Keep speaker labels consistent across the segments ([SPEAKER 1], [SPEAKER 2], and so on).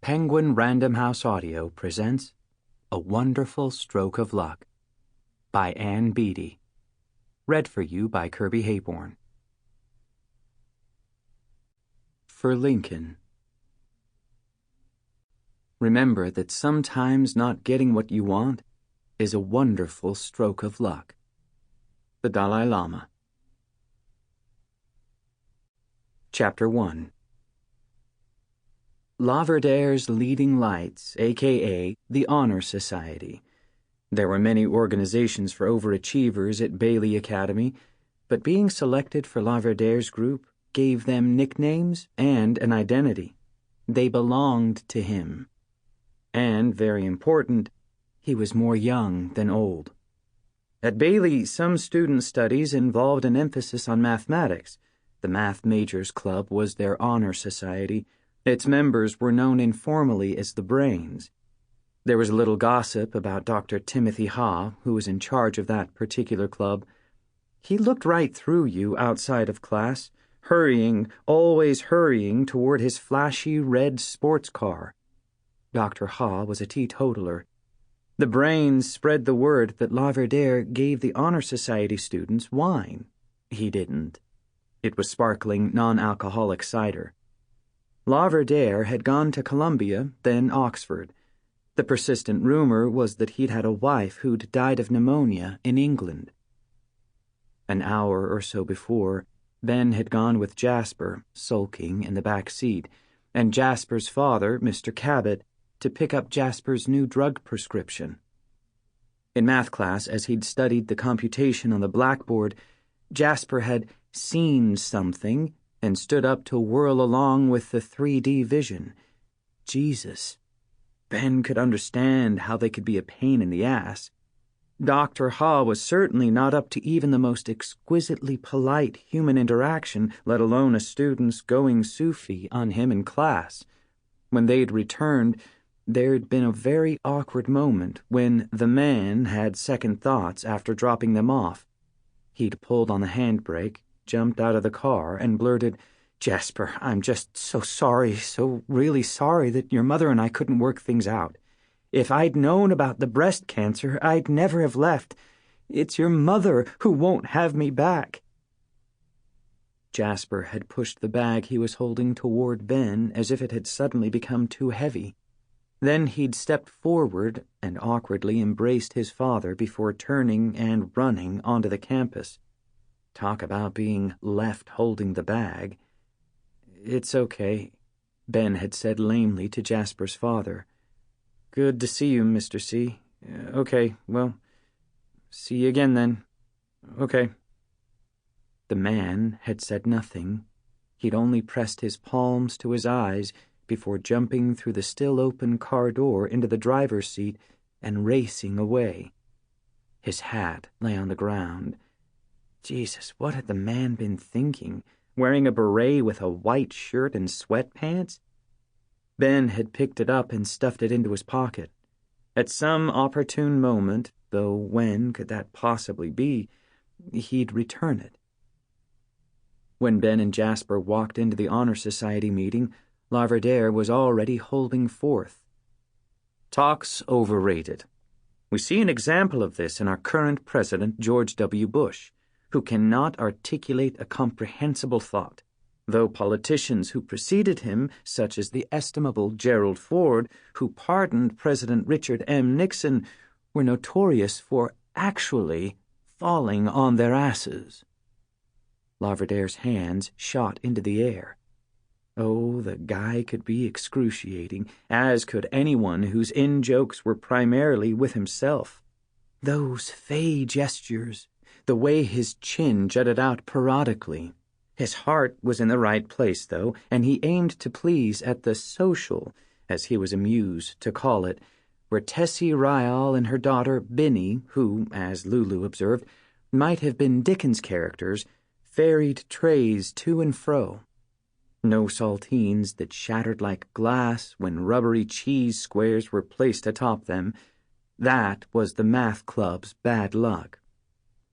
[SPEAKER 1] Penguin Random House Audio presents A Wonderful Stroke of Luck by Ann Beattie. Read for you by Kirby Heyborne. For Lincoln. Remember that sometimes not getting what you want is a wonderful stroke of luck. The Dalai Lama. Chapter 1. LaVerdere's leading lights, a.k.a. the Honor Society. There were many organizations for overachievers at Bailey Academy, but being selected for LaVerdere's group gave them nicknames and an identity. They belonged to him. And, very important, he was more young than old. At Bailey, some student studies involved an emphasis on mathematics. The Math Majors Club was their honor society. Its members were known informally as the Brains. There was little gossip about Dr. Timothy Ha, who was in charge of that particular club. He looked right through you outside of class, always hurrying toward his flashy red sports car. Dr. Ha was a teetotaler. The Brains spread the word that LaVerdere gave the Honor Society students wine. He didn't. It was sparkling, non-alcoholic cider. LaVerdere had gone to Columbia, then Oxford. The persistent rumor was that he'd had a wife who'd died of pneumonia in England. An hour or so before, Ben had gone with Jasper, sulking in the back seat, and Jasper's father, Mr. Cabot, to pick up Jasper's new drug prescription. In math class, as he'd studied the computation on the blackboard, Jasper had seen something and stood up to whirl along with the 3D vision. Jesus. Ben could understand how they could be a pain in the ass. Dr. Ha was certainly not up to even the most exquisitely polite human interaction, let alone a student's going Sufi on him in class. When they'd returned, there'd been a very awkward moment when the man had second thoughts after dropping them off. He'd pulled on the handbrake, jumped out of the car, and blurted, "Jasper, I'm just so sorry, so really sorry that your mother and I couldn't work things out. If I'd known about the breast cancer, I'd never have left. It's your mother who won't have me back." Jasper had pushed the bag he was holding toward Ben as if it had suddenly become too heavy. Then he'd stepped forward and awkwardly embraced his father before turning and running onto the campus. Talk about being left holding the bag. "It's okay," Ben had said lamely to Jasper's father. "Good to see you, Mr. C. Okay, well, see you again then. Okay." The man had said nothing. He'd only pressed his palms to his eyes before jumping through the still-open car door into the driver's seat and racing away. His hat lay on the ground. Jesus, what had the man been thinking? Wearing a beret with a white shirt and sweatpants? Ben had picked it up and stuffed it into his pocket. At some opportune moment, though when could that possibly be, he'd return it. When Ben and Jasper walked into the Honor Society meeting, LaVerdere was already holding forth. "Talk's overrated. We see an example of this in our current president, George W. Bush, who cannot articulate a comprehensible thought, though politicians who preceded him, such as the estimable Gerald Ford, who pardoned President Richard M. Nixon, were notorious for actually falling on their asses." LaVerdere's hands shot into the air. Oh, the guy could be excruciating, as could anyone whose in-jokes were primarily with himself. Those fey gestures, the way his chin jutted out periodically. His heart was in the right place, though, and he aimed to please at the social, as he was amused to call it, where Tessie Ryall and her daughter Binny, who, as Lulu observed, might have been Dickens characters, ferried trays to and fro. No saltines that shattered like glass when rubbery cheese squares were placed atop them. That was the math club's bad luck.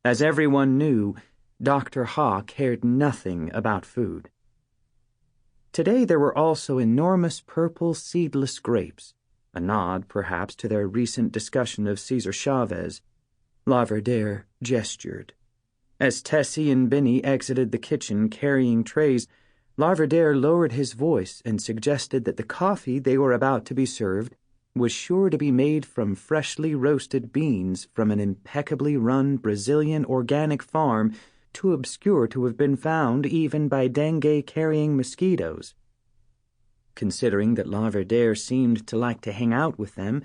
[SPEAKER 1] As everyone knew, Dr. Ha cared nothing about food. Today there were also enormous purple seedless grapes, a nod, perhaps, to their recent discussion of Cesar Chavez. LaVerdere gestured. As Tessie and Benny exited the kitchen carrying trays, LaVerdere lowered his voice and suggested that the coffee they were about to be served was sure to be made from freshly roasted beans from an impeccably run Brazilian organic farm too obscure to have been found even by dengue-carrying mosquitoes. Considering that LaVerdere seemed to like to hang out with them,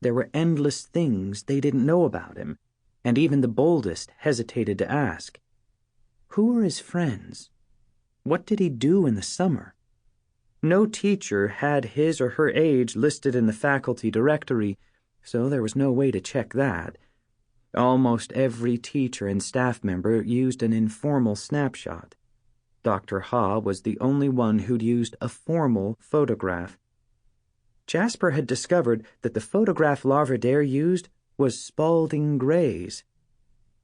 [SPEAKER 1] there were endless things they didn't know about him, and even the boldest hesitated to ask. Who were his friends? What did he do in the summer? No teacher had his or her age listed in the faculty directory, so there was no way to check that. Almost every teacher and staff member used an informal snapshot. Dr. Ha was the only one who'd used a formal photograph. Jasper had discovered that the photograph LaVerdere used was Spalding Gray's.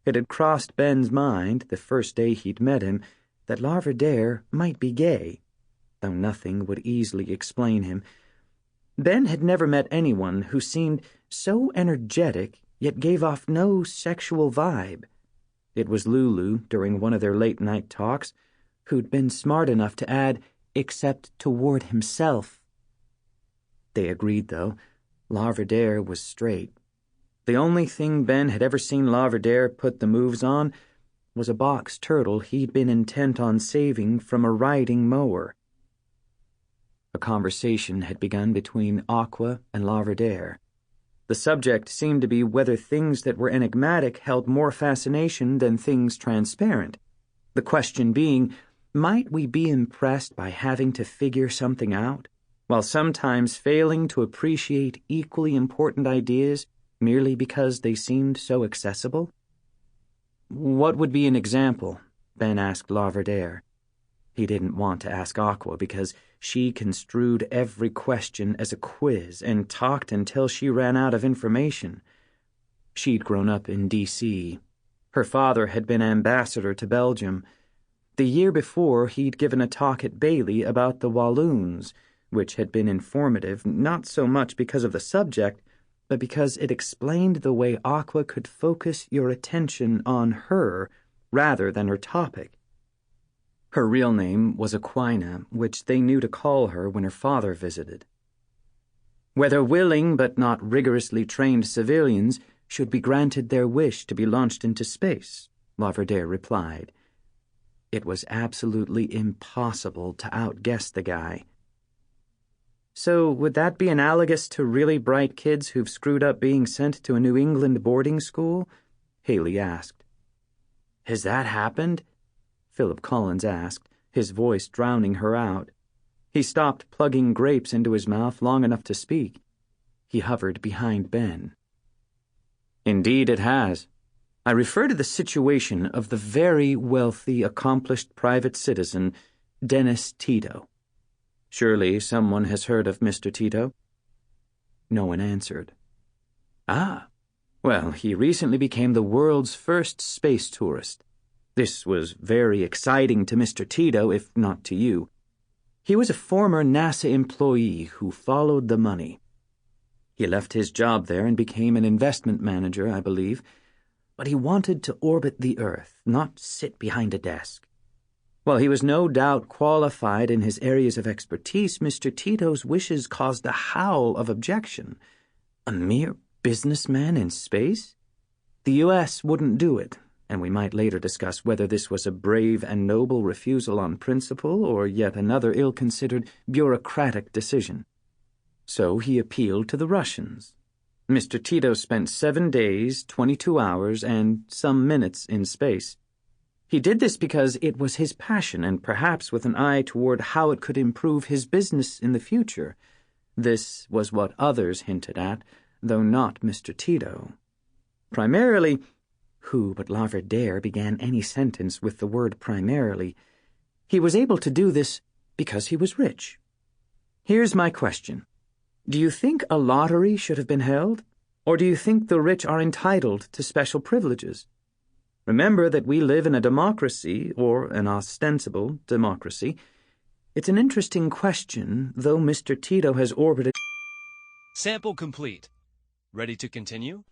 [SPEAKER 1] It had crossed Ben's mind, the first day he'd met him, that LaVerdere might be gay, though nothing would easily explain him. Ben had never met anyone who seemed so energetic yet gave off no sexual vibe. It was Lulu, during one of their late-night talks, who'd been smart enough to add, except toward himself. They agreed, though. LaVerdere was straight. The only thing Ben had ever seen LaVerdere put the moves on was a box turtle he'd been intent on saving from a riding mower. A conversation had begun between Aqua and LaVerdere. The subject seemed to be whether things that were enigmatic held more fascination than things transparent. The question being, might we be impressed by having to figure something out, while sometimes failing to appreciate equally important ideas merely because they seemed so accessible? What would be an example? Ben asked LaVerdere. He didn't want to ask Aqua because she construed every question as a quiz and talked until she ran out of information. She'd grown up in D.C. Her father had been ambassador to Belgium. The year before, he'd given a talk at Bailey about the Walloons, which had been informative not so much because of the subject, but because it explained the way Aqua could focus your attention on her rather than her topic. Her real name was Aquina, which they knew to call her when her father visited. Whether willing but not rigorously trained civilians should be granted their wish to be launched into space, LaVerdere replied. It was absolutely impossible to outguess the guy. So would that be analogous to really bright kids who've screwed up being sent to a New England boarding school? Haley asked. Has that happened? Philip Collins asked, his voice drowning her out. He stopped plugging grapes into his mouth long enough to speak. He hovered behind Ben. Indeed it has. I refer to the situation of the very wealthy, accomplished private citizen, Dennis Tito. Surely someone has heard of Mr. Tito? No one answered. Ah, well, he recently became the world's first space tourist. This was very exciting to Mr. Tito, if not to you. He was a former NASA employee who followed the money. He left his job there and became an investment manager, I believe, but he wanted to orbit the Earth, not sit behind a desk. While he was no doubt qualified in his areas of expertise, Mr. Tito's wishes caused a howl of objection. A mere businessman in space? The U.S. wouldn't do it, and we might later discuss whether this was a brave and noble refusal on principle or yet another ill-considered bureaucratic decision. So he appealed to the Russians. Mr. Tito spent 7 days, 22 hours, and some minutes in space. He did this because it was his passion and perhaps with an eye toward how it could improve his business in the future. This was what others hinted at, though not Mr. Tito. Primarily, who but LaVerdere began any sentence with the word primarily? He was able to do this because he was rich. Here's my question. Do you think a lottery should have been held, or do you think the rich are entitled to special privileges? Remember that we live in a democracy, or an ostensible democracy. It's an interesting question, though Mr. Tito has orbited...
[SPEAKER 2] Sample complete. Ready to continue?